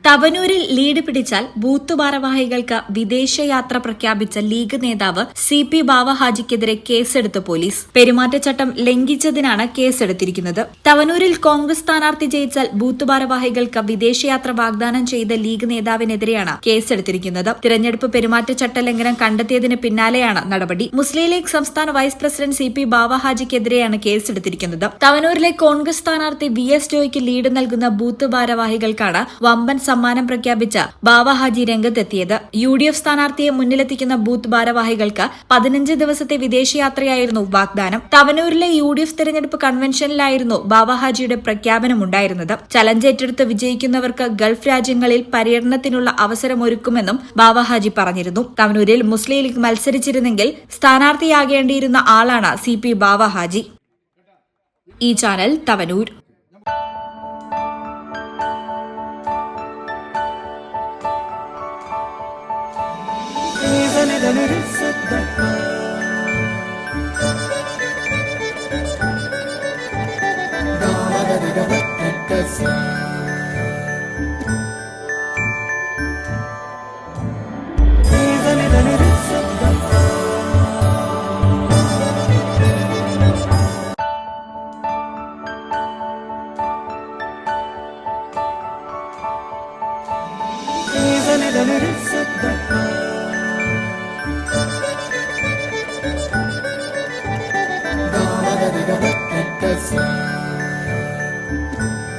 തവനൂരിൽ lead പിടിച്ചാൽ booth ഭാരവാഹികൾക്ക് വിദേശയാത്ര പ്രഖ്യാപിച്ച ലീഗ് നേതാവ് CP ബാവ ഹാജിക്കെതിരെ കേസെടുത്ത് പോലീസ്. പെരുമാറ്റച്ചട്ടം ലംഘിച്ചതിനാണ് കേസെടുത്തിരിക്കുന്നത്. തവനൂരിൽ കോൺഗ്രസ് സ്ഥാനാർത്ഥി ജയിച്ചാൽ ബൂത്ത് ഭാരവാഹികൾക്ക് വിദേശയാത്ര വാഗ്ദാനം ചെയ്ത ലീഗ് നേതാവിനെതിരെയാണ് കേസെടുത്തിരിക്കുന്നത്. തിരഞ്ഞെടുപ്പ് പെരുമാറ്റച്ചട്ട ലംഘനം കണ്ടെത്തിയതിന് പിന്നാലെയാണ് നടപടി. മുസ്ലിം ലീഗ് സംസ്ഥാന വൈസ് പ്രസിഡന്റ് CP ബാവ ഹാജിക്കെതിരെയാണ് കേസെടുത്തിരിക്കുന്നത്. തവനൂരിലെ കോൺഗ്രസ് സ്ഥാനാർത്ഥി VS ജോയ്ക്ക് ലീഡ് നൽകുന്ന ബൂത്ത് ഭാരവാഹികൾക്കാണ് വമ്പൻ സമ്മാനം പ്രഖ്യാപിച്ച ബാവ ഹാജി രംഗത്തെത്തിയത്. UDF സ്ഥാനാർത്ഥിയെ മുന്നിലെത്തിക്കുന്ന ബൂത്ത് ഭാരവാഹികൾക്ക് 15 ദിവസത്തെ വിദേശയാത്രയായിരുന്നു വാഗ്ദാനം. തവനൂരിലെ UDF തെരഞ്ഞെടുപ്പ് കൺവെൻഷനിലായിരുന്നു ബാവ ഹാജിയുടെ പ്രഖ്യാപനമുണ്ടായിരുന്നത്. ചലഞ്ച് ഏറ്റെടുത്ത് വിജയിക്കുന്നവർക്ക് ഗൾഫ് രാജ്യങ്ങളിൽ പര്യടനത്തിനുള്ള അവസരമൊരുക്കുമെന്നും ബാവ ഹാജി പറഞ്ഞിരുന്നു. തവനൂരിൽ മുസ്ലിം ലീഗ് മത്സരിച്ചിരുന്നെങ്കിൽ സ്ഥാനാർത്ഥിയാകേണ്ടിയിരുന്ന ആളാണ് CP ബാവ ഹാജി. ഈ channel Thavanur.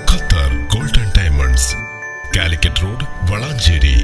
Qatar golden diamonds, Calicut road, Valanchery.